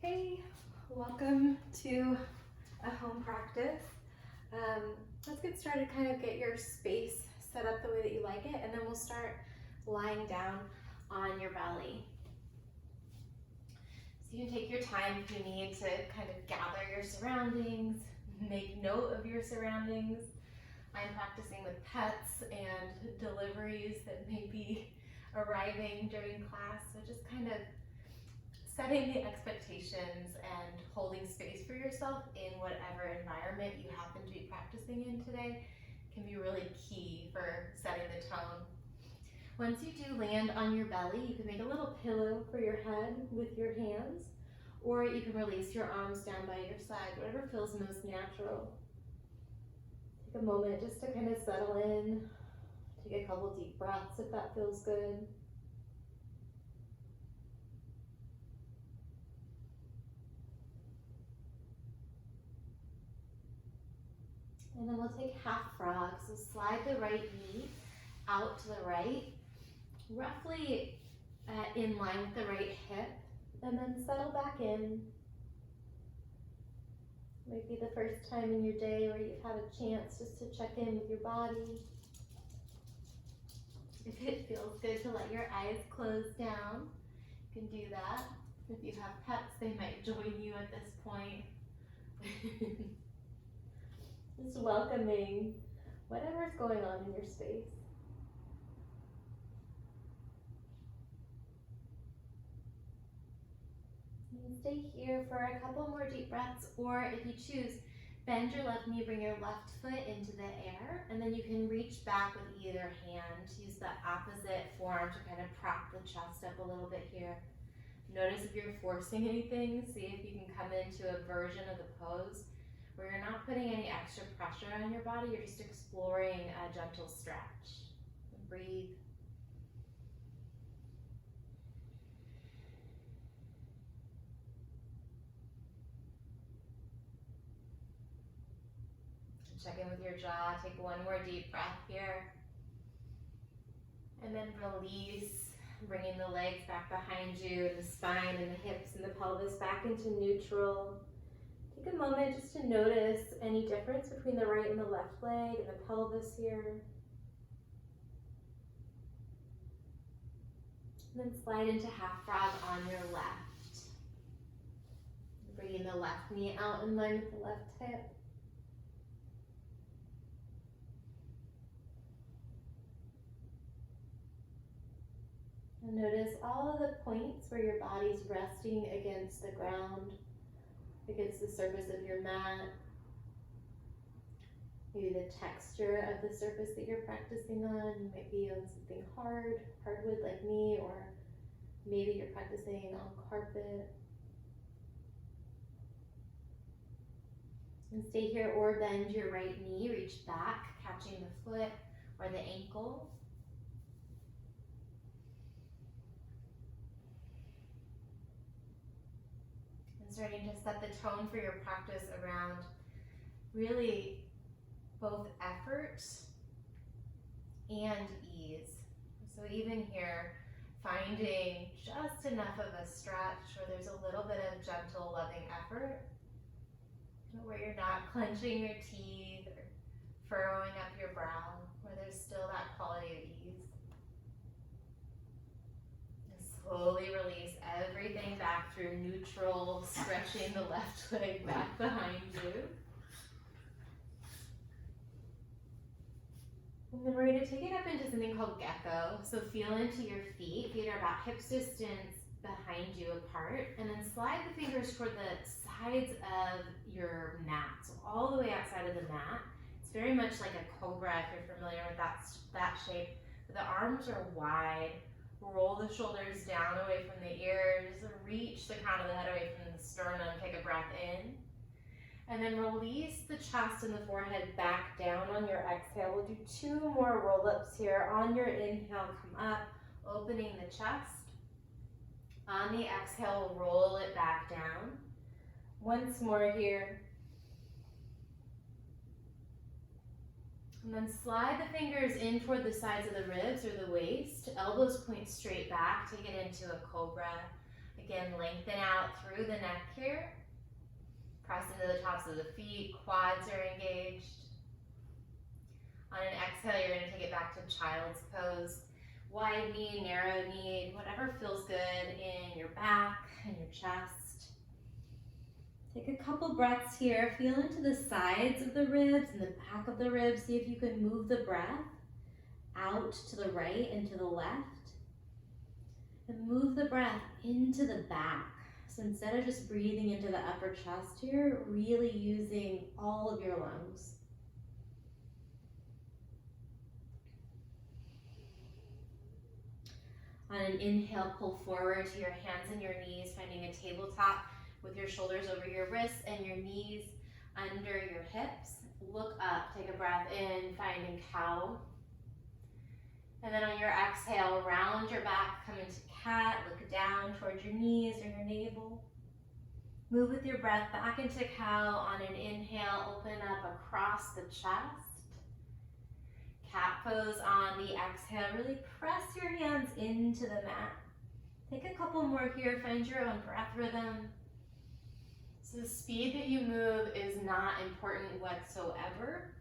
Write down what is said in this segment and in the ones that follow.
Hey, welcome to a home practice. Let's get started, kind of get your space set up the way that you like it, and then we'll start lying down on your belly. So you can take your time if you need to kind of gather your surroundings, make note of your surroundings. I'm practicing with pets and deliveries that may be arriving during class, so just kind of setting the expectations and holding space for yourself in whatever environment you happen to be practicing in today can be really key for setting the tone. Once you do land on your belly, you can make a little pillow for your head with your hands, or you can release your arms down by your side, whatever feels most natural. Take a moment just to kind of settle in. Take a couple deep breaths if that feels good. And then we'll take half frog. So slide the right knee out to the right, roughly in line with the right hip, and then settle back in. Might be the first time in your day where you've had a chance just to check in with your body. If it feels good to let your eyes close down, you can do that. If you have pets, they might join you at this point. Just welcoming whatever's going on in your space. And stay here for a couple more deep breaths, or if you choose, bend your left knee, bring your left foot into the air, and then you can reach back with either hand. Use the opposite forearm to kind of prop the chest up a little bit here. Notice if you're forcing anything, see if you can come into a version of the pose where you're not putting any extra pressure on your body, you're just exploring a gentle stretch. Breathe. Check in with your jaw, take one more deep breath here. And then release, bringing the legs back behind you, and the spine and the hips and the pelvis back into neutral. Take a moment just to notice any difference between the right and the left leg and the pelvis here. And then slide into half frog on your left. Bringing the left knee out in line with the left hip. And notice all of the points where your body's resting against the ground, against the surface of your mat. Maybe the texture of the surface that you're practicing on. You might be on something hardwood like me, or maybe you're practicing on carpet. And stay here, or bend your right knee, reach back, catching the foot or the ankle. Starting to set the tone for your practice around really both effort and ease. So even here, finding just enough of a stretch where there's a little bit of gentle, loving effort, where you're not clenching your teeth or furrowing up your brow, where there's still that quality of ease. Slowly release everything back through neutral, stretching the left leg back behind you. And then we're going to take it up into something called gecko. So feel into your feet. Feet are about hips distance behind you apart. And then slide the fingers toward the sides of your mat. So all the way outside of the mat. It's very much like a cobra if you're familiar with that shape. But the arms are wide. Roll the shoulders down away from the ears, reach the crown of the head away from the sternum, take a breath in. And then release the chest and the forehead back down on your exhale. We'll do 2 more roll-ups here. On your inhale, come up, opening the chest. On the exhale, we'll roll it back down. Once more here. And then slide the fingers in toward the sides of the ribs or the waist. Elbows point straight back. Take it into a cobra. Again, lengthen out through the neck here. Press into the tops of the feet, quads are engaged. On an exhale, you're going to take it back to child's pose. Wide knee, narrow knee, whatever feels good in your back and your chest. Take a couple breaths here. Feel into the sides of the ribs and the back of the ribs. See if you can move the breath out to the right and to the left. And move the breath into the back. So instead of just breathing into the upper chest here, really using all of your lungs. On an inhale, pull forward to your hands and your knees, finding a tabletop with your shoulders over your wrists and your knees under your hips. Look up, take a breath in, finding cow. And then on your exhale, round your back, come into cat, look down towards your knees or your navel. Move with your breath back into cow. On an inhale, open up across the chest. Cat pose on the exhale. Really press your hands into the mat. Take a couple more here. Find your own breath rhythm. So the speed that you move is not important whatsoever.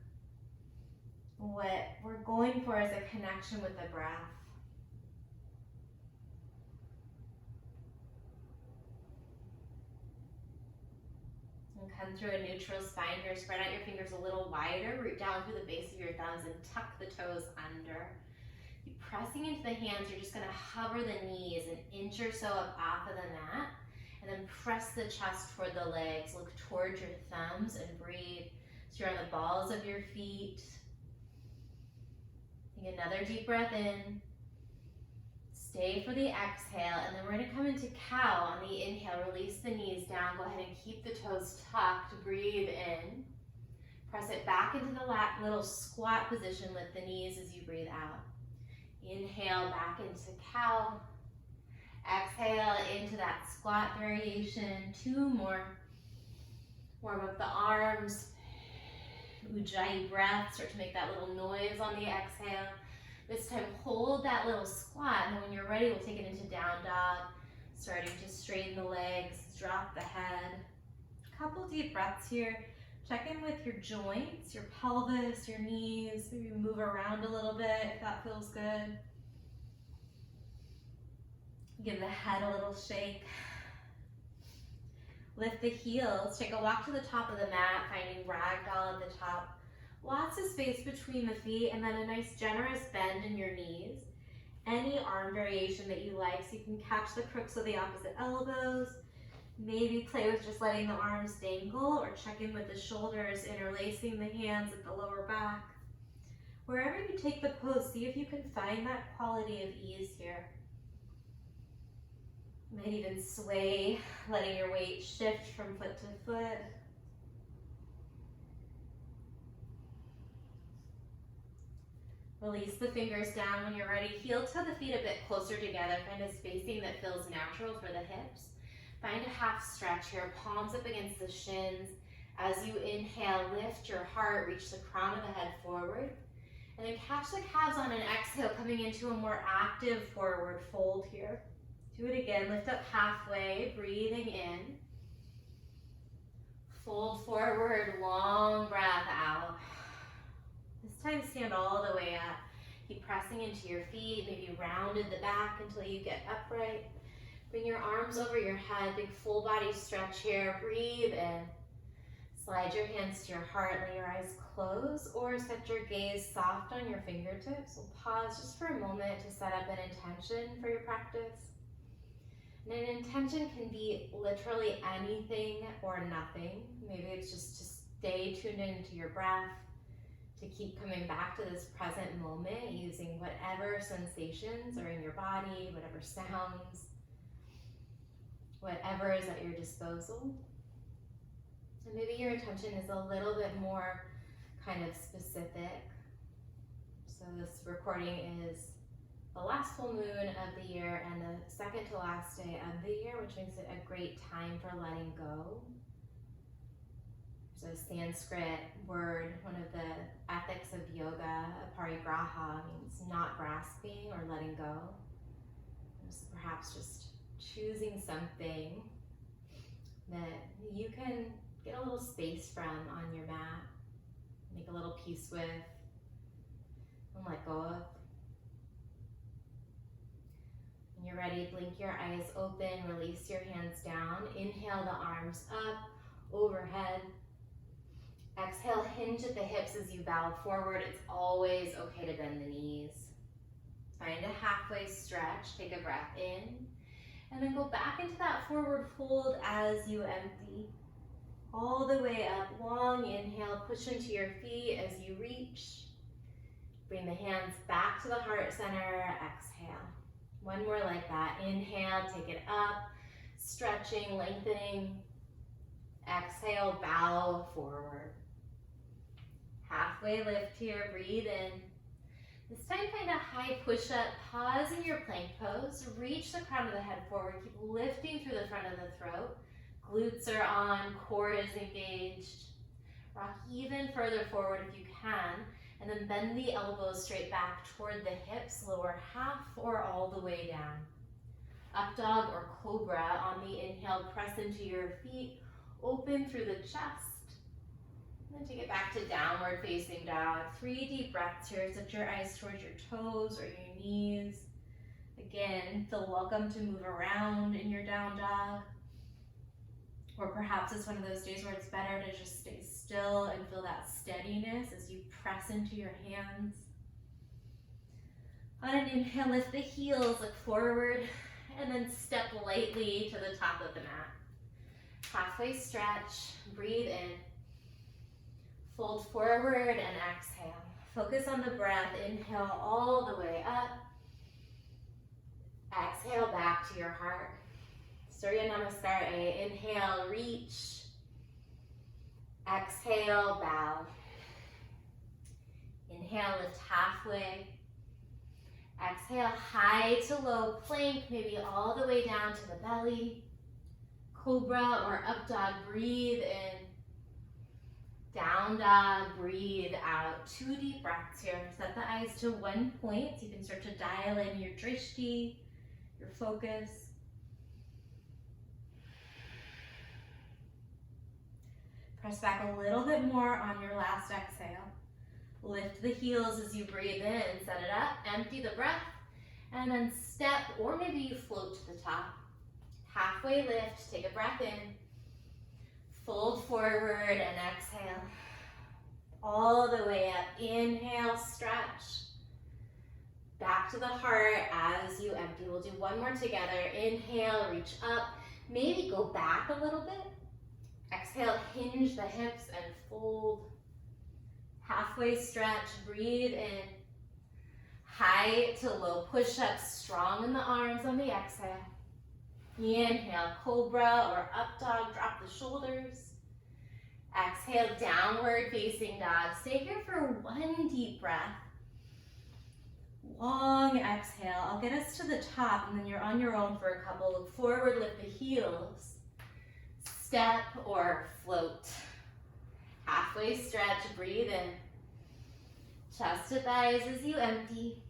What we're going for is a connection with the breath. And come through a neutral spine here. Spread out your fingers a little wider. Root down through the base of your thumbs and tuck the toes under. Keep pressing into the hands. You're just going to hover the knees an inch or so up off of the mat. And then press the chest toward the legs. Look towards your thumbs and breathe. So you're on the balls of your feet. Take another deep breath in. Stay for the exhale, and then we're going to come into cow. On the inhale, release the knees down. Go ahead and keep the toes tucked. Breathe in. Press it back into the little squat position. Lift the knees as you breathe out. Inhale back into cow. Exhale into that squat variation. 2 more. Warm up the arms. Ujjayi breath. Start to make that little noise on the exhale. This time, hold that little squat, and then when you're ready, we'll take it into down dog. Starting to straighten the legs, drop the head. Couple deep breaths here. Check in with your joints, your pelvis, your knees. Maybe move around a little bit if that feels good. Give the head a little shake. Lift the heels. Take a walk to the top of the mat, finding ragdoll at the top. Lots of space between the feet, and then a nice generous bend in your knees. Any arm variation that you like, so you can catch the crooks of the opposite elbows. Maybe play with just letting the arms dangle, or check in with the shoulders, interlacing the hands at the lower back. Wherever you take the pose, see if you can find that quality of ease here. You might even sway, letting your weight shift from foot to foot. Release the fingers down when you're ready. Heel toe the feet a bit closer together. Find a spacing that feels natural for the hips. Find a half stretch here, palms up against the shins. As you inhale, lift your heart, reach the crown of the head forward. And then catch the calves on an exhale, coming into a more active forward fold here. Do it again, lift up halfway, breathing in. Fold forward, long breath out. This time stand all the way up. Keep pressing into your feet, maybe rounded the back until you get upright. Bring your arms over your head, big full body stretch here. Breathe in. Slide your hands to your heart, let your eyes close, or set your gaze soft on your fingertips. We'll pause just for a moment to set up an intention for your practice. And an intention can be literally anything or nothing. Maybe it's just to stay tuned into your breath, to keep coming back to this present moment using whatever sensations are in your body, whatever sounds, whatever is at your disposal. And maybe your intention is a little bit more kind of specific. So this recording is the last full moon of the year and the second to last day of the year, which makes it a great time for letting go. There's a Sanskrit word, one of the ethics of yoga, parigraha, means not grasping or letting go. So perhaps just choosing something that you can get a little space from on your mat, make a little peace with, and let go of. When you're ready, blink your eyes open, release your hands down. Inhale the arms up, overhead. Exhale, hinge at the hips as you bow forward. It's always okay to bend the knees. Find a halfway stretch, take a breath in, and then go back into that forward fold as you empty. All the way up, long inhale, push into your feet as you reach. Bring the hands back to the heart center, exhale. One more like that, inhale, take it up, stretching, lengthening. Exhale, bow forward. Halfway lift here, breathe in. This time find a high push-up, pause in your plank pose, reach the crown of the head forward, keep lifting through the front of the throat. Glutes are on, core is engaged. Rock even further forward if you can, and then bend the elbows straight back toward the hips, lower half or all the way down. Up dog or cobra. On the inhale, press into your feet, open through the chest, and then take it back to downward facing dog. 3 deep breaths here. Set your eyes towards your toes or your knees. Again, feel welcome to move around in your down dog. Or perhaps it's one of those days where it's better to just stay still and feel that steadiness as you press into your hands. On an inhale, lift the heels, look forward, and then step lightly to the top of the mat. Halfway stretch, breathe in. Fold forward and exhale. Focus on the breath. Inhale all the way up. Exhale back to your heart. Surya Namaskar A. Inhale, reach. Exhale, bow. Inhale, lift halfway. Exhale, high to low plank, maybe all the way down to the belly. Cobra or up dog, breathe in. Down dog, breathe out. 2 deep breaths here. Set the eyes to one point so you can start to dial in your drishti, your focus. Press back a little bit more on your last exhale. Lift the heels as you breathe in, set it up, empty the breath, and then step, or maybe you float to the top. Halfway lift, take a breath in, fold forward and exhale. All the way up, inhale, stretch. Back to the heart as you empty. We'll do one more together. Inhale, reach up, maybe go back a little bit. Exhale, hinge the hips and fold. Halfway stretch, breathe in. High to low push-up, strong in the arms on the exhale. Inhale, cobra or up dog, drop the shoulders. Exhale, downward facing dog. Stay here for 1 deep breath. Long exhale. I'll get us to the top and then you're on your own for a couple. Look forward, lift the heels. Step or float. Halfway stretch, breathe in. Chest to thighs as you empty.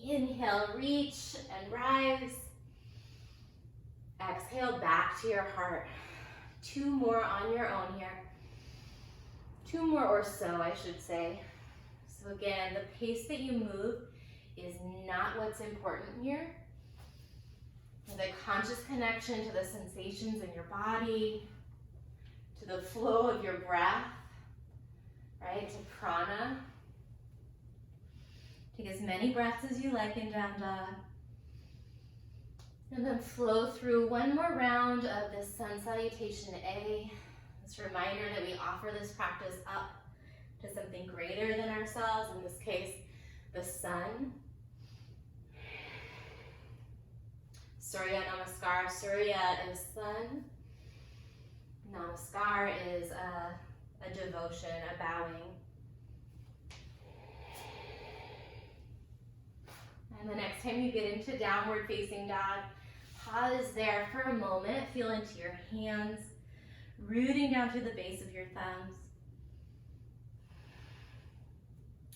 Inhale, reach and rise. Exhale, back to your heart. 2 more on your own here. 2 more or so, I should say. So again, the pace that you move is not what's important here. The conscious connection to the sensations in your body, to the flow of your breath, right, to prana. Take as many breaths as you like in down dog. And then flow through 1 more round of this sun salutation A. This reminder that we offer this practice up to something greater than ourselves, in this case, the sun. Surya Namaskar. Surya is sun. Namaskar is a devotion, a bowing. And the next time you get into downward facing dog, pause there for a moment. Feel into your hands, rooting down through the base of your thumbs.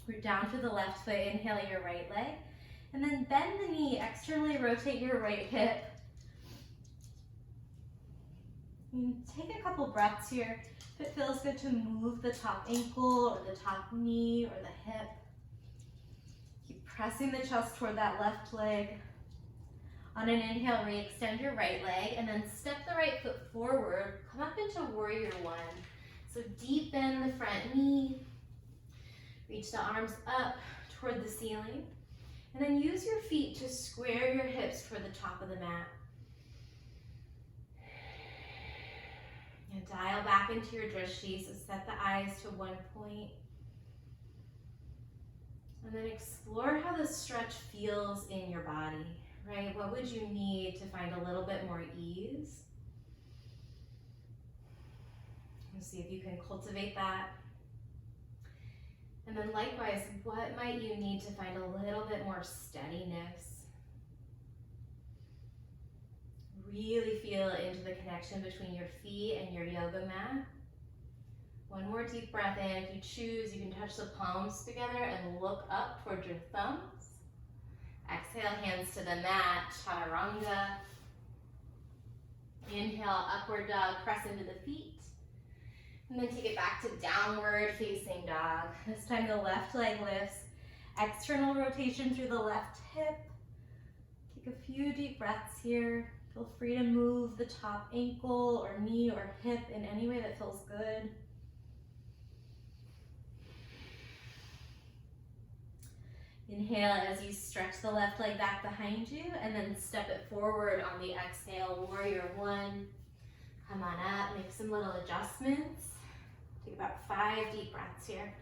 Root down through the left foot, inhale your right leg. And then bend the knee, externally rotate your right hip. Take a couple breaths here. If it feels good to move the top ankle or the top knee or the hip. Keep pressing the chest toward that left leg. On an inhale, re-extend your right leg and then step the right foot forward. Come up into warrior one. So deepen the front knee. Reach the arms up toward the ceiling. And then use your feet to square your hips toward the top of the mat. And dial back into your drishti, so set the eyes to one point. And then explore how the stretch feels in your body, right? What would you need to find a little bit more ease? And see if you can cultivate that. And then likewise, what might you need to find a little bit more steadiness? Really feel into the connection between your feet and your yoga mat. One more deep breath in. If you choose, you can touch the palms together and look up toward your thumbs. Exhale, hands to the mat, chaturanga. Inhale, upward dog, press into the feet. And then take it back to downward facing dog. This time the left leg lifts. External rotation through the left hip. Take a few deep breaths here. Feel free to move the top ankle or knee or hip in any way that feels good. Inhale as you stretch the left leg back behind you and then step it forward on the exhale, warrior one. Come on up, make some little adjustments. Take about 5 deep breaths here.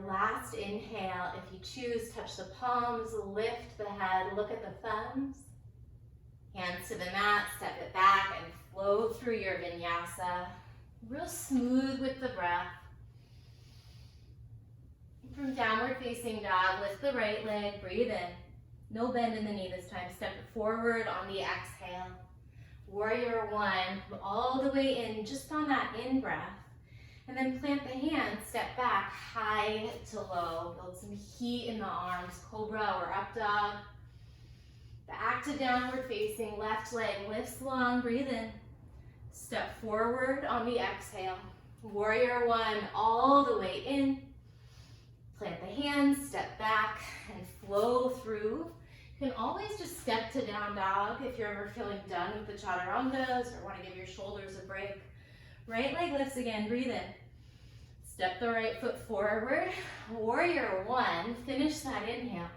Last inhale, if you choose, touch the palms, lift the head, look at the thumbs. Hands to the mat, step it back and flow through your vinyasa. Real smooth with the breath. From downward facing dog, lift the right leg, breathe in. No bend in the knee this time, step it forward on the exhale. Warrior one, come all the way in just on that in-breath. And then plant the hands, step back, high to low. Build some heat in the arms, cobra or up dog. Back to downward facing, left leg lifts long, breathe in. Step forward on the exhale. Warrior one, all the way in. Plant the hands, step back, and flow through. You can always just step to down dog if you're ever feeling done with the chaturangas or want to give your shoulders a break. Right leg lifts again, breathe in. Step the right foot forward, warrior one, finish that inhale.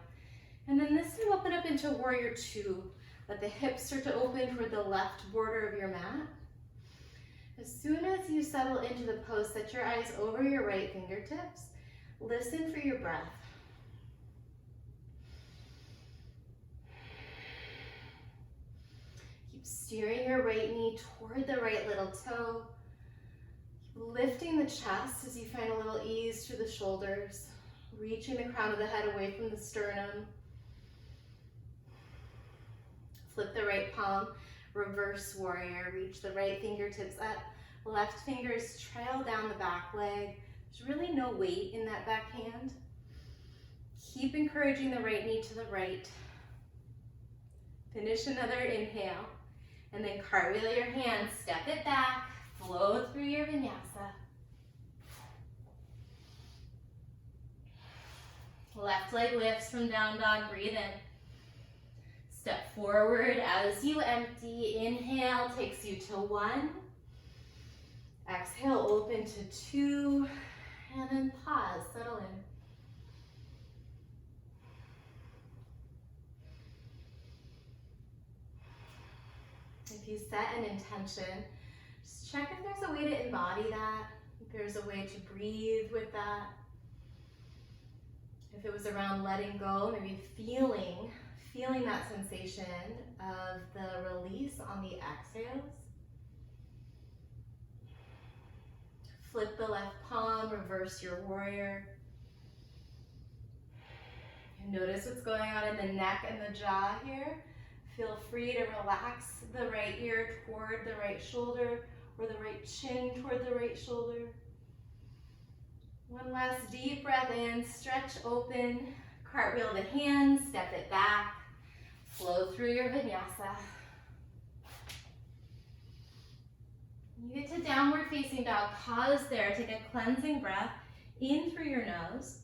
And then this time open up into warrior two. Let the hips start to open toward the left border of your mat. As soon as you settle into the pose, set your eyes over your right fingertips. Listen for your breath. Keep steering your right knee toward the right little toe. Lifting the chest as you find a little ease through the shoulders, reaching the crown of the head away from the sternum. Flip the right palm, reverse warrior, reach the right fingertips up, left fingers trail down the back leg. There's really no weight in that back hand. Keep encouraging the right knee to the right. Finish another inhale, and then cartwheel your hands, step it back, flow through your vinyasa. Left leg lifts from down dog, breathe in. Step forward as you empty. Inhale takes you to 1. Exhale, open to 2. And then pause, settle in. If you set an intention, just check if there's a way to embody that, if there's a way to breathe with that. If it was around letting go, maybe feeling that sensation of the release on the exhales. Flip the left palm, reverse your warrior. And notice what's going on in the neck and the jaw here. Feel free to relax the right ear toward the right shoulder or the right chin toward the right shoulder. One last deep breath in, stretch open, cartwheel the hands, step it back, flow through your vinyasa. You get to downward facing dog, pause there, take a cleansing breath in through your nose.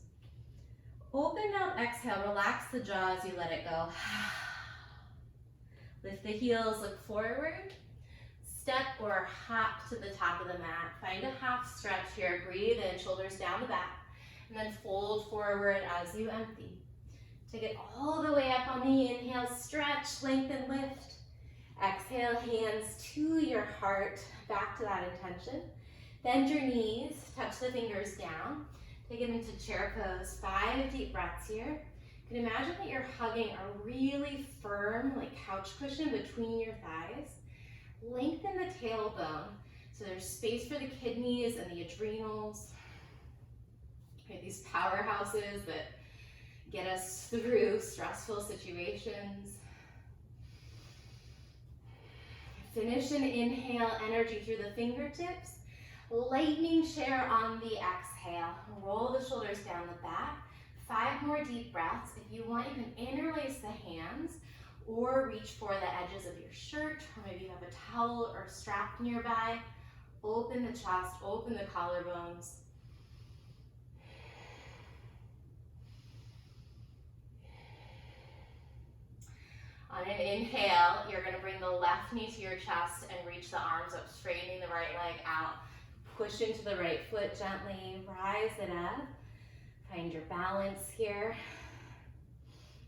Open mouth, exhale, relax the jaw as you let it go. Lift the heels, look forward. Step or hop to the top of the mat. Find a half stretch here. Breathe in, shoulders down the back. And then fold forward as you empty. Take it all the way up on the inhale. Stretch, lengthen, lift. Exhale, hands to your heart. Back to that intention. Bend your knees. Touch the fingers down. Take it into chair pose. 5 deep breaths here. You can imagine that you're hugging a really firm, like couch cushion between your thighs. Lengthen the tailbone so there's space for the kidneys and the adrenals. Right, these powerhouses that get us through stressful situations. Finish an inhale, energy through the fingertips. Lightning share on the exhale. Roll the shoulders down the back. 5 more deep breaths. If you want, you can interlace the hands or reach for the edges of your shirt, or maybe you have a towel or strap nearby. Open the chest, open the collarbones. On an inhale, you're going to bring the left knee to your chest and reach the arms up, straightening the right leg out. Push into the right foot gently, rise it up. Find your balance here.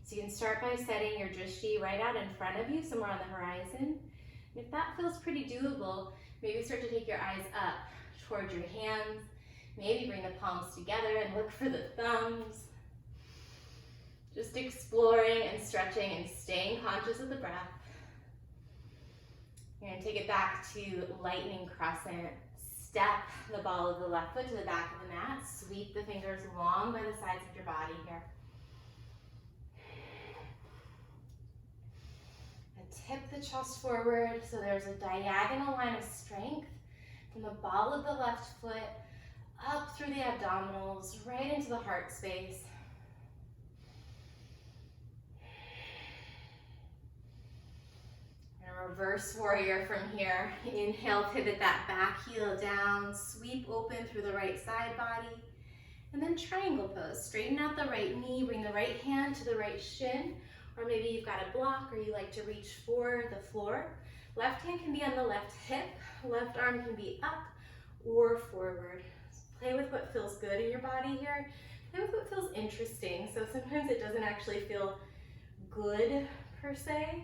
So you can start by setting your drishti right out in front of you, somewhere on the horizon. And if that feels pretty doable, maybe start to take your eyes up towards your hands. Maybe bring the palms together and look for the thumbs. Just exploring and stretching and staying conscious of the breath. You're going to take it back to lightning crescent. Step the ball of the left foot to the back of the mat. Sweep the fingers long by the sides of your body here. And tip the chest forward so there's a diagonal line of strength from the ball of the left foot up through the abdominals, right into the heart space. Reverse warrior from here. Inhale, pivot that back heel down, sweep open through the right side body, and then triangle pose. Straighten out the right knee, bring the right hand to the right shin, or maybe you've got a block or you like to reach for the floor. Left hand can be on the left hip, left arm can be up or forward. Play with what feels good in your body here. Play with what feels interesting. So sometimes it doesn't actually feel good per se.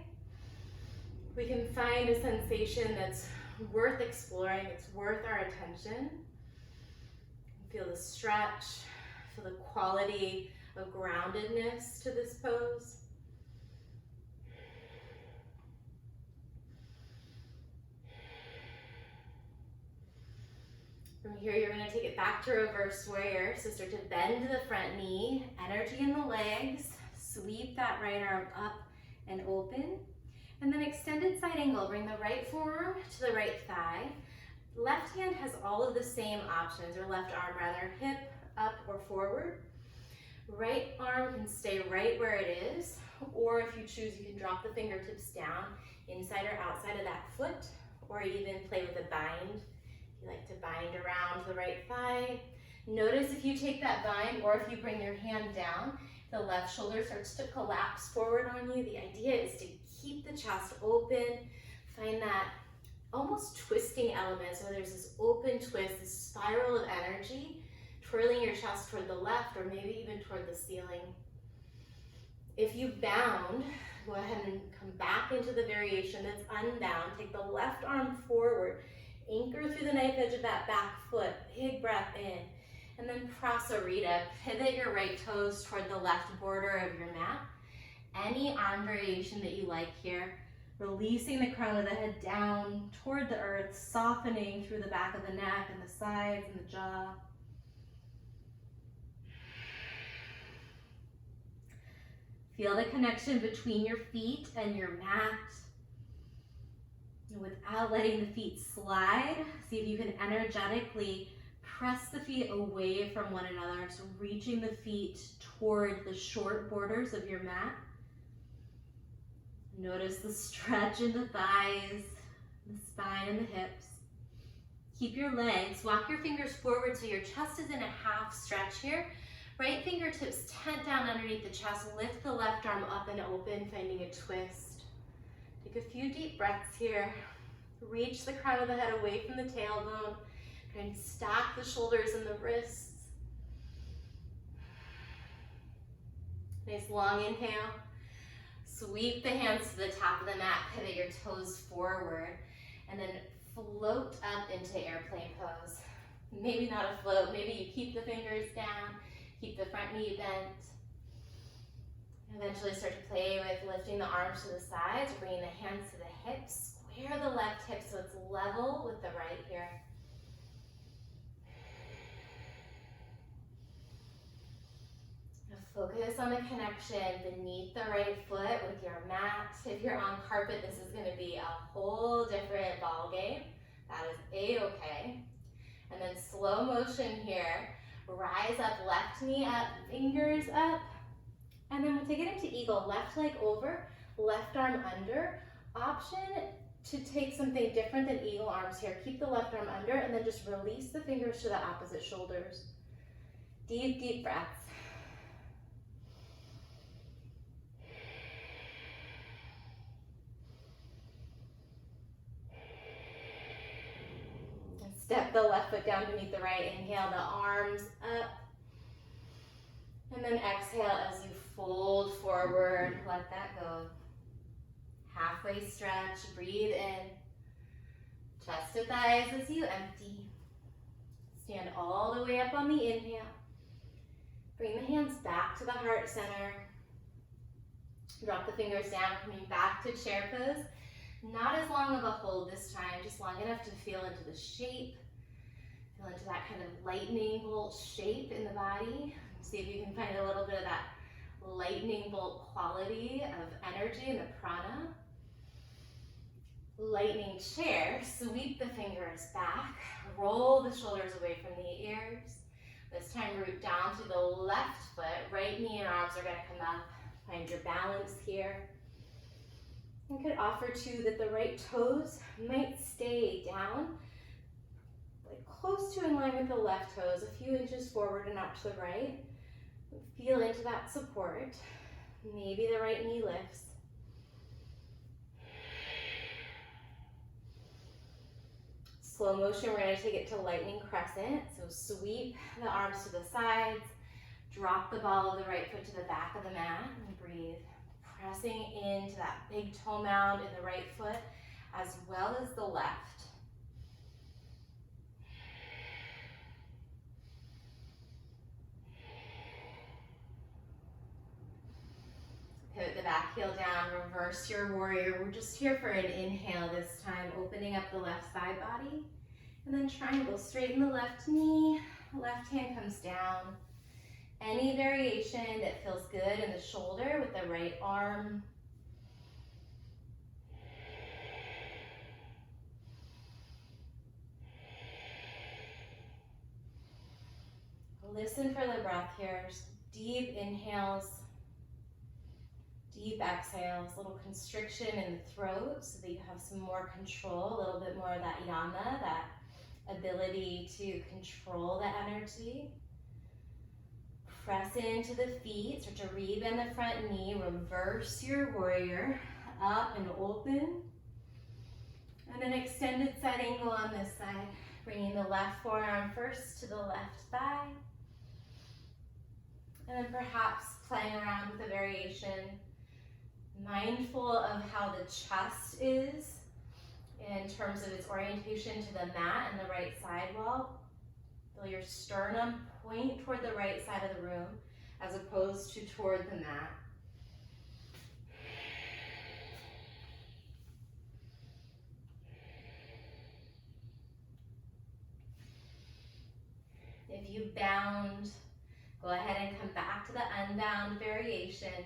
We can find a sensation that's worth exploring, it's worth our attention. Feel the stretch, feel the quality of groundedness to this pose. From here, you're going to take it back to reverse warrior. So start to bend the front knee, energy in the legs, sweep that right arm up and open. And then extended side angle, bring the right forearm to the right thigh. Left hand has all of the same options, or left arm rather, hip, up or forward. Right arm can stay right where it is, or if you choose, you can drop the fingertips down inside or outside of that foot, or even play with a bind. If you like to bind around the right thigh. Notice if you take that bind, or if you bring your hand down, the left shoulder starts to collapse forward on you. The idea is to keep the chest open. Find that almost twisting element. So there's this open twist, this spiral of energy, twirling your chest toward the left or maybe even toward the ceiling. If you bound, go ahead and come back into the variation that's unbound. Take the left arm forward, anchor through the knife edge of that back foot. Big breath in. And then Prasarita, pivot your right toes toward the left border of your mat. Any arm variation that you like here. Releasing the crown of the head down toward the earth, softening through the back of the neck and the sides and the jaw. Feel the connection between your feet and your mat. And without letting the feet slide, see if you can energetically press the feet away from one another. So reaching the feet toward the short borders of your mat. Notice the stretch in the thighs, the spine and the hips. Keep your legs, walk your fingers forward so your chest is in a half stretch here. Right fingertips tent down underneath the chest. Lift the left arm up and open, finding a twist. Take a few deep breaths here. Reach the crown of the head away from the tailbone. Try and stack the shoulders and the wrists. Nice long inhale. Sweep the hands to the top of the mat, pivot your toes forward, and then float up into airplane pose. Maybe not a float, maybe you keep the fingers down, keep the front knee bent. Eventually start to play with lifting the arms to the sides, bringing the hands to the hips. Square the left hip so it's level with the right here. Focus on the connection beneath the right foot with your mat. If you're on carpet, this is going to be a whole different ball game. That is A-okay. And then slow motion here. Rise up, left knee up, fingers up. And then we'll take it into eagle. Left leg over, left arm under. Option to take something different than eagle arms here. Keep the left arm under and then just release the fingers to the opposite shoulders. Deep, deep breaths. Step the left foot down beneath the right. Inhale the arms up. And then exhale as you fold forward. Let that go. Halfway stretch. Breathe in. Chest to thighs as you empty. Stand all the way up on the inhale. Bring the hands back to the heart center. Drop the fingers down, coming back to chair pose. Not as long of a hold this time, just long enough to feel into the shape. Feel into that kind of lightning bolt shape in the body. See if you can find a little bit of that lightning bolt quality of energy in the prana. Lightning chair, sweep the fingers back. Roll the shoulders away from the ears. This time root down to the left foot. Right knee and arms are going to come up. Find your balance here. You could offer too that the right toes might stay down, like close to in line with the left toes, a few inches forward and out to the right. Feel into that support. Maybe the right knee lifts. Slow motion, we're going to take it to lightning crescent. So sweep the arms to the sides, drop the ball of the right foot to the back of the mat, and breathe. Pressing into that big toe mound in the right foot as well as the left. Pivot the back heel down, reverse your warrior. We're just here for an inhale this time, opening up the left side body. And then triangle, straighten the left knee, left hand comes down. Any variation that feels good in the shoulder with the right arm. Listen for the breath here. Deep inhales, deep exhales, a little constriction in the throat so that you have some more control, a little bit more of that yana, that ability to control the energy. Press into the feet, start to rebend the front knee, reverse your warrior, up and open. And an extended side angle on this side, bringing the left forearm first to the left thigh. And then perhaps playing around with a variation, mindful of how the chest is in terms of its orientation to the mat and the right side wall. Feel your sternum point toward the right side of the room as opposed to toward the mat. If you bound, go ahead and come back to the unbound variation.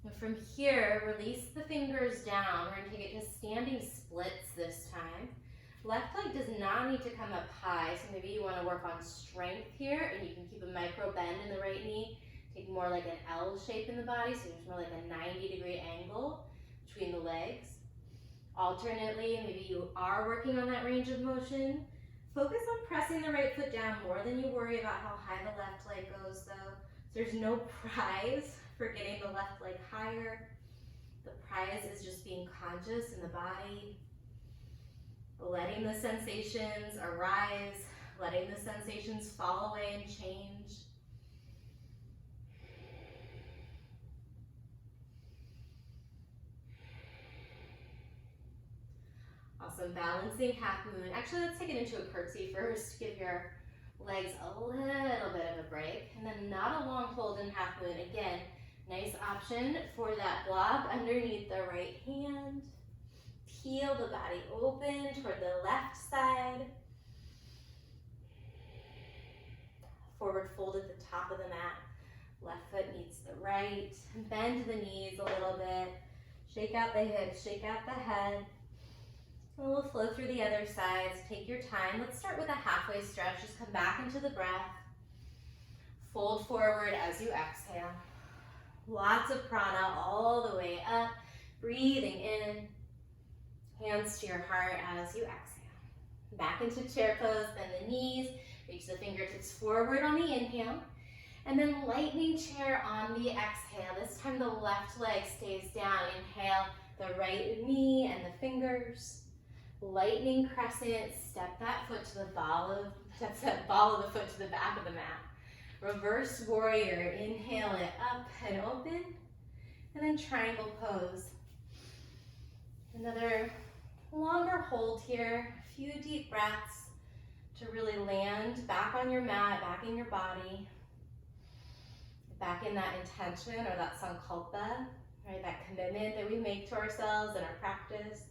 And from here, release the fingers down. We're gonna take it to standing splits this time. Left leg does not need to come up high, so maybe you wanna work on strength here, and you can keep a micro bend in the right knee. Take more like an L shape in the body, so there's more like a 90-degree angle between the legs. Alternately, maybe you are working on that range of motion. Focus on pressing the right foot down more than you worry about how high the left leg goes though. There's no prize for getting the left leg higher. The prize is just being conscious in the body, letting the sensations arise, letting the sensations fall away and change. Awesome, balancing half moon. Actually, let's take it into a curtsy first. Give your legs a little bit of a break. And then not a long hold in half moon. Again, nice option for that block underneath the right hand. Peel the body open toward the left side. Forward fold at the top of the mat. Left foot meets the right. Bend the knees a little bit. Shake out the hips, shake out the head. And we'll flow through the other sides. Take your time. Let's start with a halfway stretch. Just come back into the breath. Fold forward as you exhale. Lots of prana all the way up. Breathing in. Hands to your heart as you exhale. Back into chair pose. Bend the knees. Reach the fingertips forward on the inhale. And then lightning chair on the exhale. This time the left leg stays down. Inhale the right knee and the fingers. Lightning crescent, step that foot to the ball of the foot to the back of the mat. Reverse warrior, inhale it up and open, and then triangle pose. Another longer hold here, a few deep breaths to really land back on your mat, back in your body, back in that intention or that sankalpa, right? That commitment that we make to ourselves in our practice.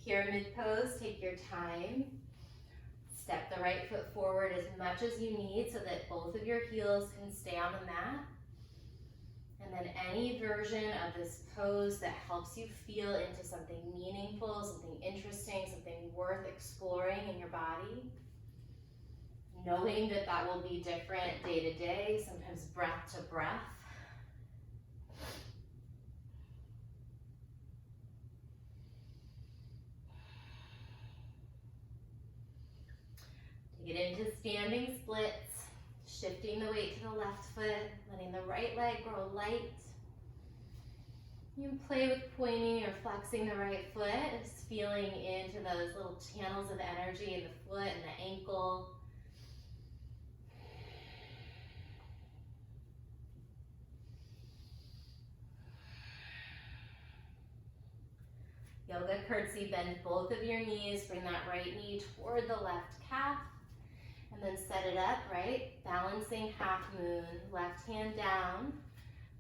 Pyramid pose, take your time. Step the right foot forward as much as you need so that both of your heels can stay on the mat. And then any version of this pose that helps you feel into something meaningful, something interesting, something worth exploring in your body. Knowing that that will be different day to day, sometimes breath to breath. Get into standing splits, shifting the weight to the left foot, letting the right leg grow light. You can play with pointing or flexing the right foot, just feeling into those little channels of energy in the foot and the ankle. Yoga curtsy, bend both of your knees, bring that right knee toward the left calf. And then set it up, right? Balancing half moon, left hand down,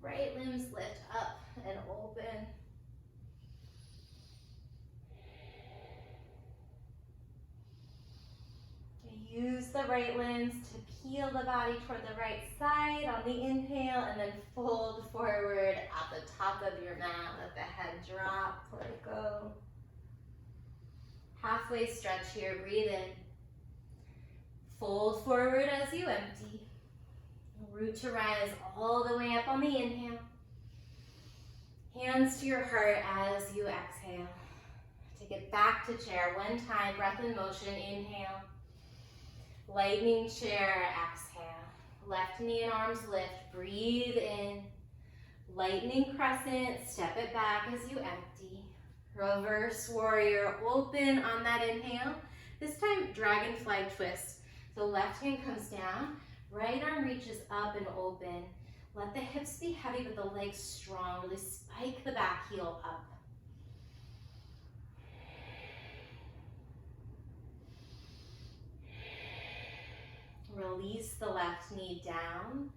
right limbs lift up and open. Use the right limbs to peel the body toward the right side on the inhale, and then fold forward at the top of your mat. Let the head drop, let it go. Halfway stretch here, breathe in. Fold forward as you empty. Root to rise all the way up on the inhale. Hands to your heart as you exhale. Take it back to chair one time, breath in motion, inhale. Lightning chair, exhale. Left knee and arms lift, breathe in. Lightning crescent, step it back as you empty. Reverse warrior, open on that inhale. This time, dragon flag twist. So left hand comes down, right arm reaches up and open. Let the hips be heavy, but the legs strong. Really spike the back heel up. Release the left knee down.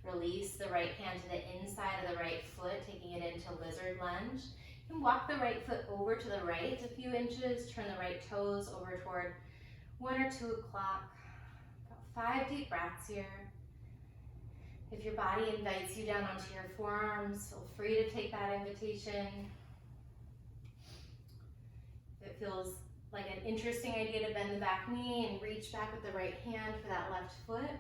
Release the right hand to the inside of the right foot, taking it into lizard lunge. You can walk the right foot over to the right a few inches, turn the right toes over toward 1 or 2 o'clock. 5 deep breaths here. If your body invites you down onto your forearms, feel free to take that invitation. If it feels like an interesting idea to bend the back knee and reach back with the right hand for that left foot,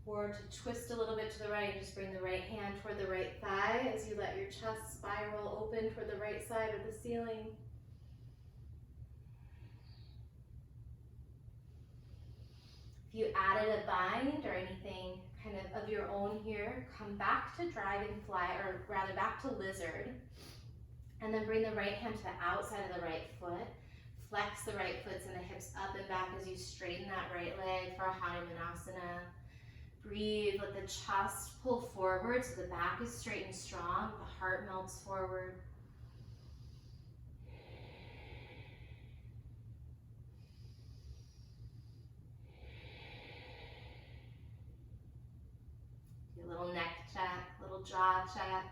or to twist a little bit to the right and just bring the right hand toward the right thigh as you let your chest spiral open toward the right side of the ceiling. If you added a bind or anything kind of your own here, come back to dragonfly, or rather back to lizard, and then bring the right hand to the outside of the right foot. Flex the right foot and the hips up and back as you straighten that right leg for a Hanumanasana. Breathe, let the chest pull forward so the back is straight and strong, the heart melts forward. Do a little neck check, little jaw check.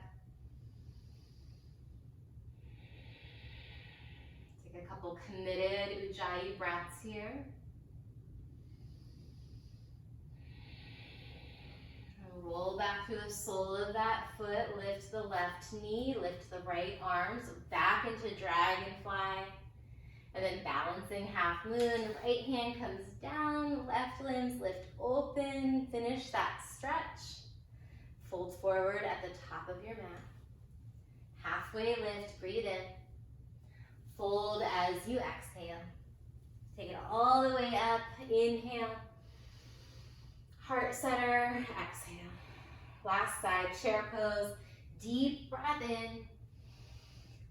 Take a couple committed Ujjayi breaths here. Roll back through the sole of that foot, lift the left knee, lift the right arm, so back into dragonfly, and then balancing half moon, right hand comes down, left limbs lift open, finish that stretch, fold forward at the top of your mat, halfway lift, breathe in, fold as you exhale, take it all the way up, inhale, heart center, exhale. Last side, chair pose, deep breath in.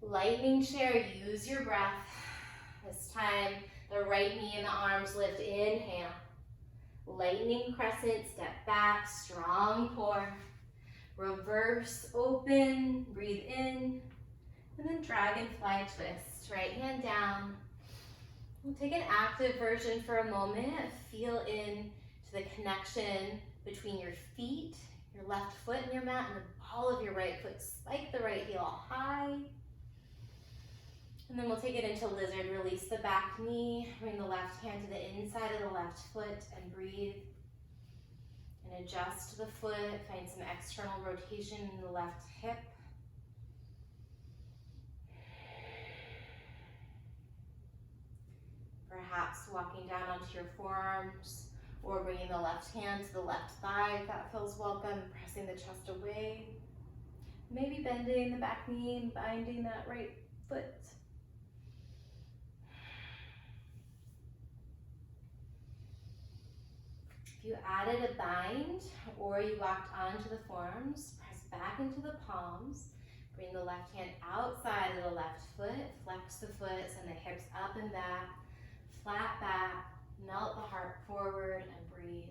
Lightning chair, use your breath. This time, the right knee and the arms lift, inhale. Lightning crescent, step back, strong core. Reverse, open, breathe in. And then dragonfly twist, right hand down. We'll take an active version for a moment. Feel in to the connection between your feet, your left foot in your mat, and the ball of your right foot. Spike the right heel high. And then we'll take it into lizard. Release the back knee. Bring the left hand to the inside of the left foot and breathe. And adjust the foot. Find some external rotation in the left hip. Perhaps walking down onto your forearms, or bringing the left hand to the left thigh if that feels welcome, pressing the chest away. Maybe bending the back knee and binding that right foot. If you added a bind or you walked onto the forearms, press back into the palms. Bring the left hand outside of the left foot, flex the foot, send the hips up and back, flat back, melt the heart forward and breathe.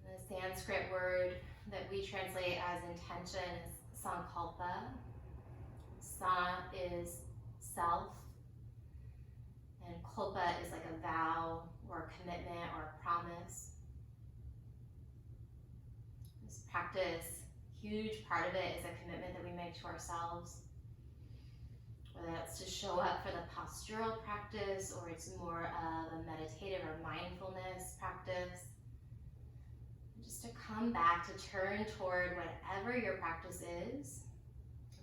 The Sanskrit word that we translate as intention is sankalpa. Sa is self, and kalpa is like a vow or a commitment or a promise. This practice, huge part of it is a commitment that we make to ourselves. Whether that's to show up for the postural practice, or it's more of a meditative or mindfulness practice. Just to come back, to turn toward whatever your practice is,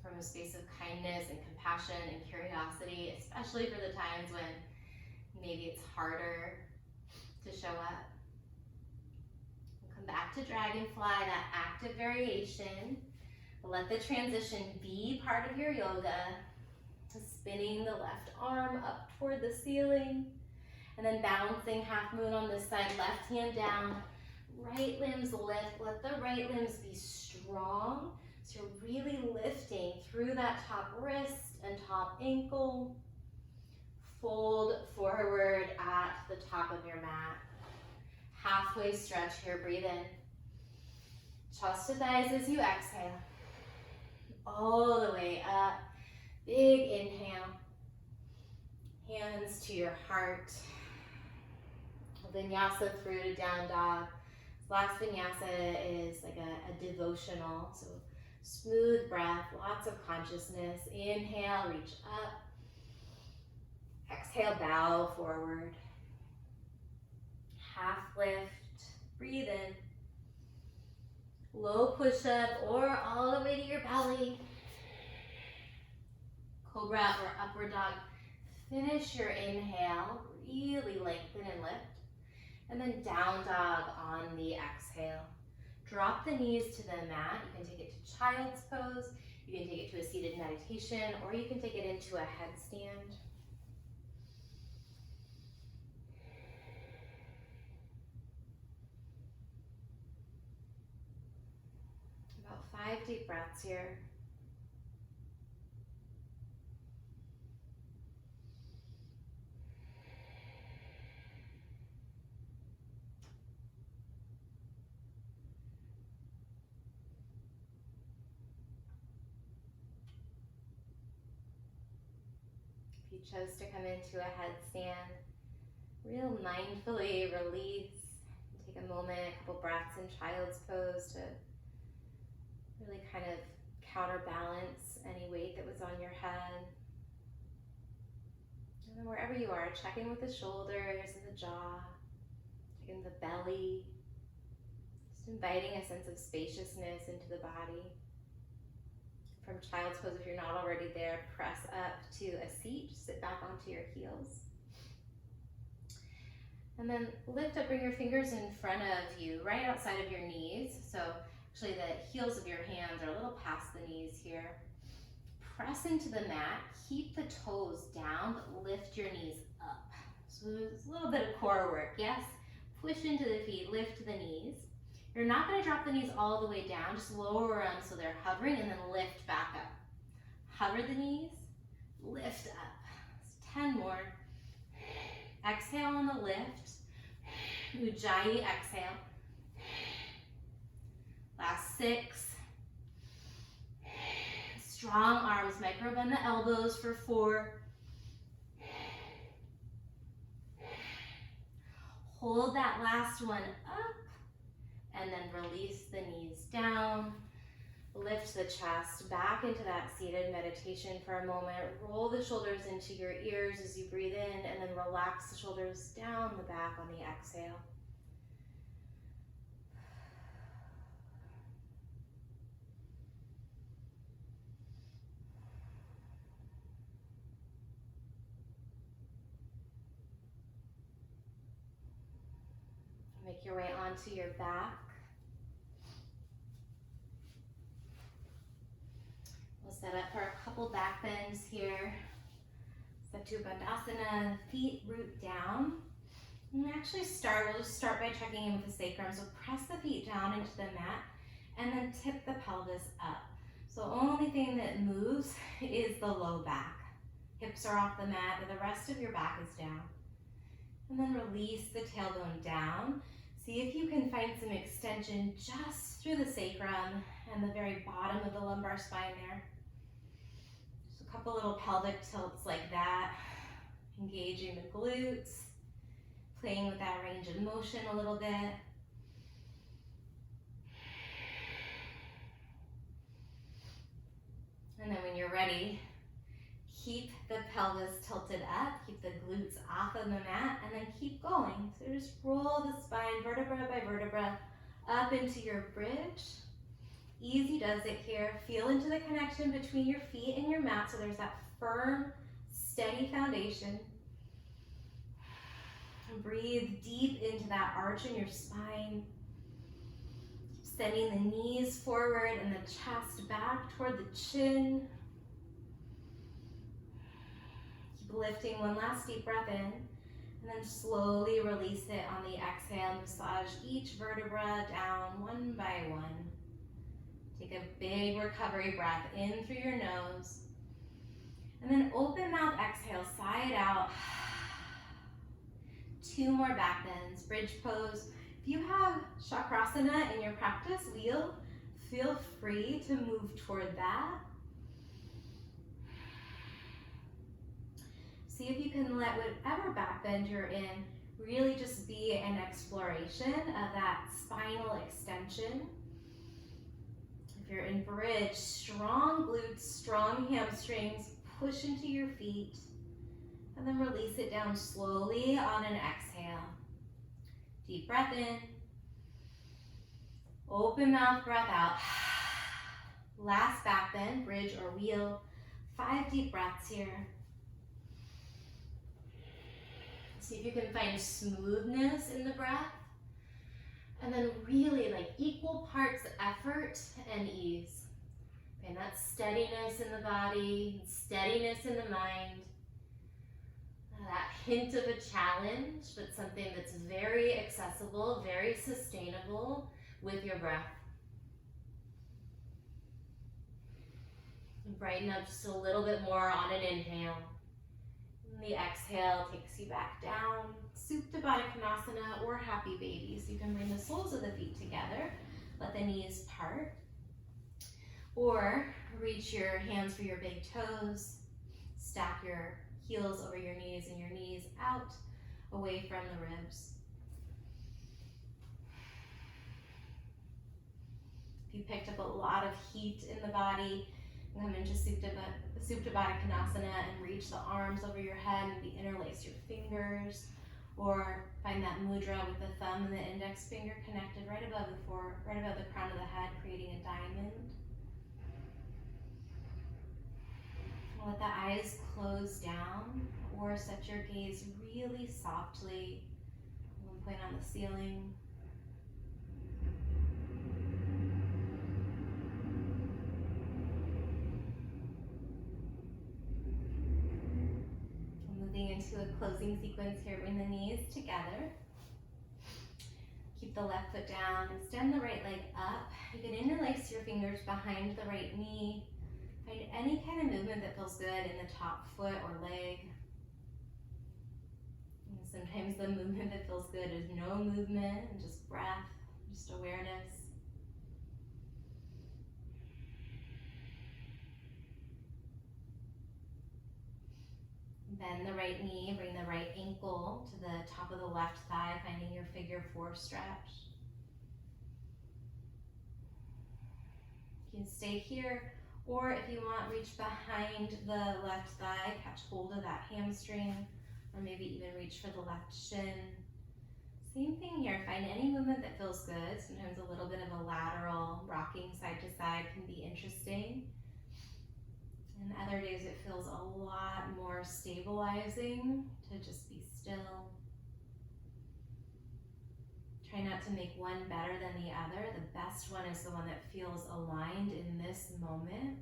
from a space of kindness and compassion and curiosity, especially for the times when maybe it's harder to show up. Come back to dragonfly, that active variation. Let the transition be part of your yoga. Spinning the left arm up toward the ceiling, and then balancing half moon on this side, left hand down, right limbs lift. Let the right limbs be strong. So you're really lifting through that top wrist and top ankle. Fold forward at the top of your mat. Halfway stretch here, breathe in. Chest to thighs as you exhale. All the way up. Big inhale. Hands to your heart. Vinyasa through to down dog. Last vinyasa is like a devotional. So Smooth breath, lots of consciousness. Inhale, reach up. Exhale, bow forward. Half lift, breathe in. Low push-up or all the way to your belly. Cobra or upward dog. Finish your inhale, really lengthen and lift. And then down dog on the exhale. Drop the knees to the mat. You can take it to child's pose, you can take it to a seated meditation, or you can take it into a headstand. About 5 deep breaths here. If you chose to come into a headstand, real mindfully release. Take a moment, a couple breaths in child's pose to really kind of counterbalance any weight that was on your head. And then wherever you are, check in with the shoulders and the jaw, check in the belly, just inviting a sense of spaciousness into the body. From child's pose, if you're not already there, press up to a seat, sit back onto your heels. And then lift up, bring your fingers in front of you, right outside of your knees. So actually the heels of your hands are a little past the knees here. Press into the mat, keep the toes down, but lift your knees up. So there's a little bit of core work, yes? Push into the feet, lift the knees. You're not gonna drop the knees all the way down, just lower them so they're hovering and then lift back up. Hover the knees, lift up. It's 10 more. Exhale on the lift. Ujjayi exhale. Last 6. Strong arms, micro bend the elbows for 4. Hold that last one up and then release the knees down. Lift the chest back into that seated meditation for a moment. Roll the shoulders into your ears as you breathe in, and then relax the shoulders down the back on the exhale. Make your way onto your back. We'll set up for a couple back bends here. Setu Bandhasana, feet root down. And we'll just start by checking in with the sacrum. So press the feet down into the mat and then tip the pelvis up. So only thing that moves is the low back. Hips are off the mat, but the rest of your back is down. And then release the tailbone down. See if you can find some extension just through the sacrum and the very bottom of the lumbar spine there. Just a couple little pelvic tilts like that, engaging the glutes, playing with that range of motion a little bit. And then when you're ready, keep the pelvis tilted up, keep the glutes off of the mat, and then keep going. So just roll the spine vertebra by vertebra up into your bridge. Easy does it here. Feel into the connection between your feet and your mat so there's that firm, steady foundation. And breathe deep into that arch in your spine. Keep sending the knees forward and the chest back toward the chin. Lifting one last deep breath in, and then slowly release it on the exhale. Massage each vertebra down one by one. Take a big recovery breath in through your nose, and then open mouth exhale, sigh it out. 2 more back bends, bridge pose. If you have chakrasana in your practice wheel, feel free to move toward that. See if you can let whatever back bend you're in really just be an exploration of that spinal extension. If you're in bridge, strong glutes, strong hamstrings, push into your feet, and then release it down slowly on an exhale. Deep breath in, open mouth breath out. Last back bend, bridge or wheel. 5 deep breaths here. See if you can find smoothness in the breath. And then really like equal parts effort and ease. And that steadiness in the body, steadiness in the mind. That hint of a challenge, but something that's very accessible, very sustainable with your breath. And brighten up just a little bit more on an inhale. And the exhale takes you back down. Supta Baddha Konasana or Happy Baby. So you can bring the soles of the feet together. Let the knees part. Or reach your hands for your big toes. Stack your heels over your knees and your knees out, away from the ribs. If you picked up a lot of heat in the body, come into Supta Baddha Konasana and reach the arms over your head, maybe interlace your fingers, or find that mudra with the thumb and the index finger connected right above the crown of the head, creating a diamond. Let the eyes close down, or set your gaze really softly, one point on the ceiling. Moving into a closing sequence here, bring the knees together. Keep the left foot down, extend the right leg up. You can interlace your fingers behind the right knee. Find any kind of movement that feels good in the top foot or leg. And sometimes the movement that feels good is no movement and just breath, just awareness. Bend the right knee, bring the right ankle to the top of the left thigh, finding your figure 4 stretch. You can stay here, or if you want, reach behind the left thigh, catch hold of that hamstring, or maybe even reach for the left shin. Same thing here, find any movement that feels good. Sometimes a little bit of a lateral rocking side to side can be interesting. And other days it feels a lot more stabilizing to just be still. Try not to make one better than the other. The best one is the one that feels aligned in this moment.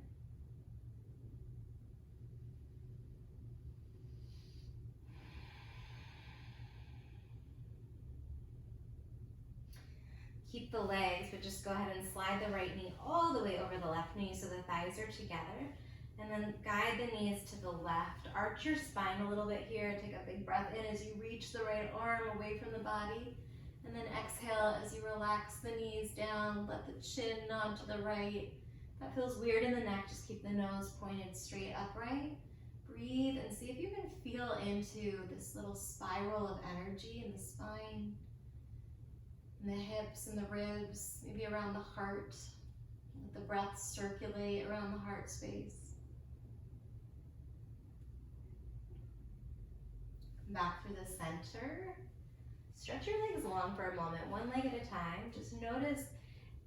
Keep the legs, but just go ahead and slide the right knee all the way over the left knee so the thighs are together. And then guide the knees to the left. Arch your spine a little bit here. Take a big breath in as you reach the right arm away from the body. And then exhale as you relax the knees down. Let the chin nod to the right. If that feels weird in the neck, just keep the nose pointed straight upright. Breathe and see if you can feel into this little spiral of energy in the spine, in the hips and the ribs, maybe around the heart. Let the breath circulate around the heart space. Back through the center. Stretch your legs long for a moment, one leg at a time. Just notice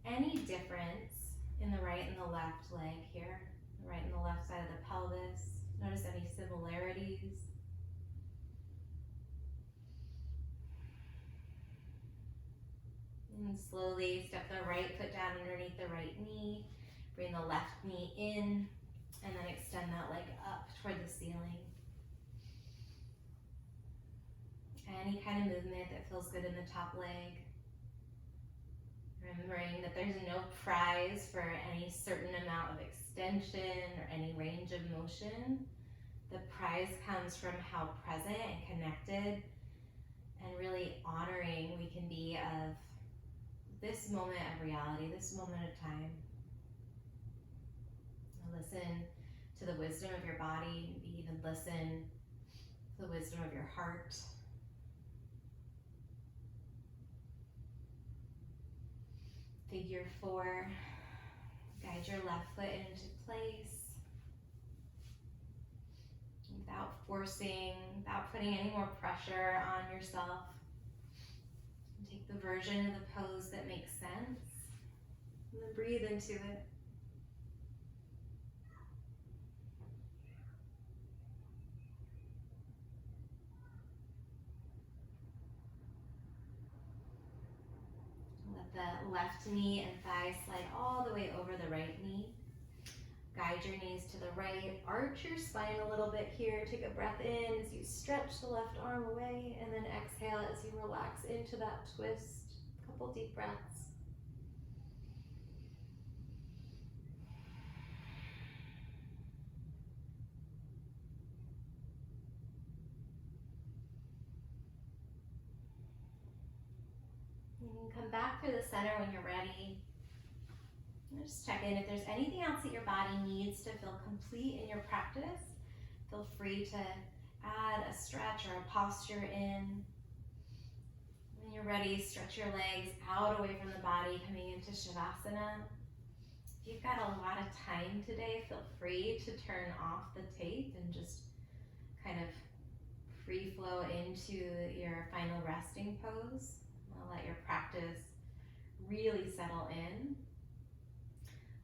any difference in the right and the left leg here, the right and the left side of the pelvis. Notice any similarities. And slowly step the right foot down underneath the right knee. Bring the left knee in, and then extend that leg up toward the ceiling. Any kind of movement that feels good in the top leg. Remembering that there's no prize for any certain amount of extension or any range of motion. The prize comes from how present and connected and really honoring we can be of this moment of reality, this moment of time. Listen to the wisdom of your body, maybe even listen to the wisdom of your heart. Figure 4, Guide your left foot into place without forcing, without putting any more pressure on yourself. Take the version of the pose that makes sense, and then breathe into it. Let the left knee and thigh slide all the way over the right knee. Guide your knees to the right. Arch your spine a little bit here. Take a breath in as you stretch the left arm away, and then exhale as you relax into that twist. Couple deep breaths. You can come back through the center when you're ready. Just check in if there's anything else that your body needs to feel complete in your practice. Feel free to add a stretch or a posture in. When you're ready, stretch your legs out away from the body, coming into Shavasana. If you've got a lot of time today, feel free to turn off the tape and just kind of free flow into your final resting pose. Let your practice really settle in.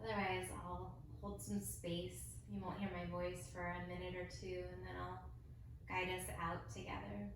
Otherwise, I'll hold some space. You won't hear my voice for a minute or two, and then I'll guide us out together.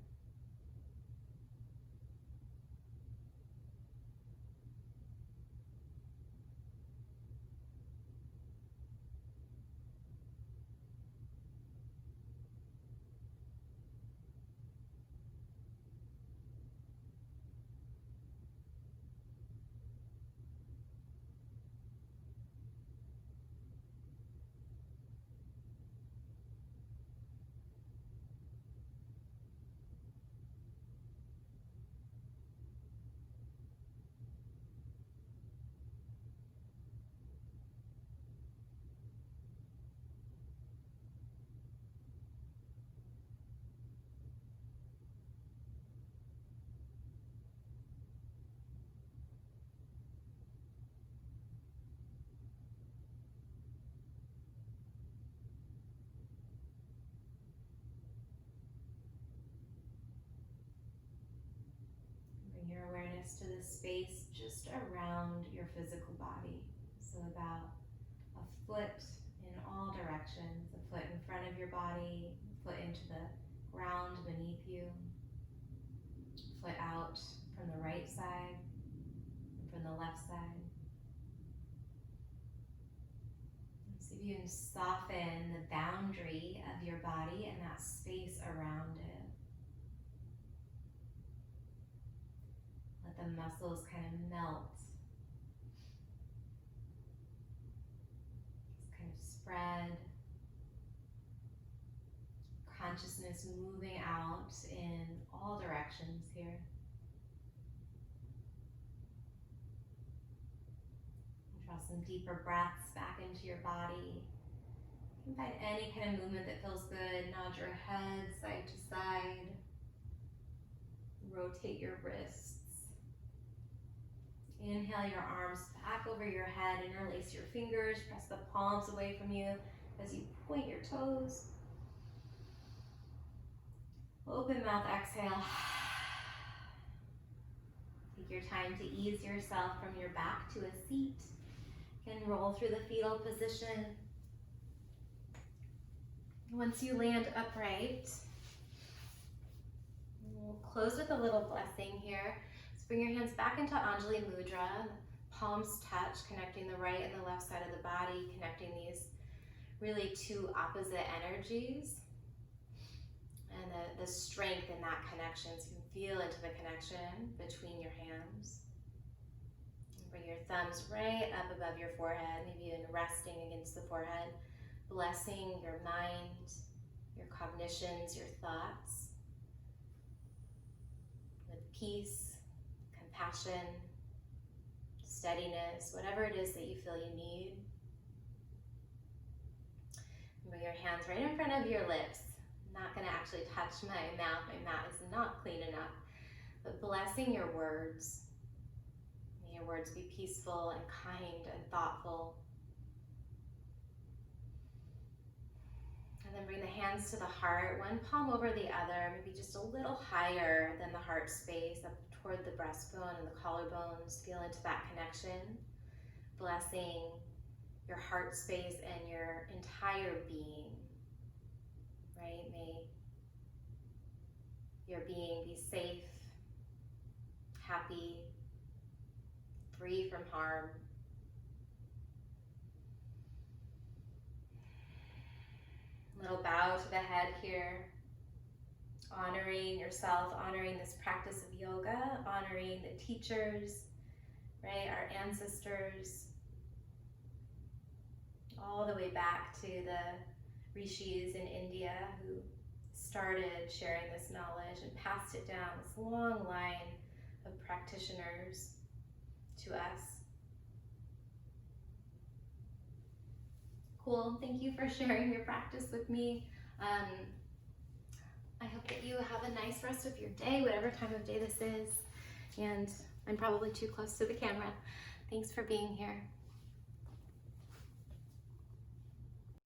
Bring your awareness to the space just around your physical body. So about a foot in all directions, a foot in front of your body, a foot into the ground beneath you, foot out from the right side and from the left side. See if you can soften the boundary of your body and that space around it. Let the muscles kind of melt. Just kind of spread. Consciousness moving out in all directions here. Draw some deeper breaths back into your body. You can find any kind of movement that feels good. Nod your head side to side. Rotate your wrists. Inhale your arms back over your head. Interlace your fingers. Press the palms away from you as you point your toes. Open mouth, exhale. Take your time to ease yourself from your back to a seat. You can roll through the fetal position. Once you land upright, we'll close with a little blessing here. So bring your hands back into Anjali Mudra. Palms touch, connecting the right and the left side of the body, connecting these really two opposite energies. And the strength in that connection, so you can feel into the connection between your hands. And bring your thumbs right up above your forehead, maybe even resting against the forehead, blessing your mind, your cognitions, your thoughts with peace, compassion, steadiness, whatever it is that you feel you need. And bring your hands right in front of your lips. Not going to actually touch my mouth. My mouth is not clean enough. But blessing your words. May your words be peaceful and kind and thoughtful. then bring the hands to the heart, one palm over the other, maybe just a little higher than the heart space, up toward the breastbone and the collarbones. Feel into that connection, blessing your heart space and your entire being, right? May your being be safe, happy, free from harm. Little bow to the head here, honoring yourself, honoring this practice of yoga, honoring the teachers, right, our ancestors, all the way back to the rishis in India who started sharing this knowledge and passed it down, this long line of practitioners to us. Cool, thank you for sharing your practice with me. I hope that you have a nice rest of your day, whatever time of day this is. And I'm probably too close to the camera. Thanks for being here.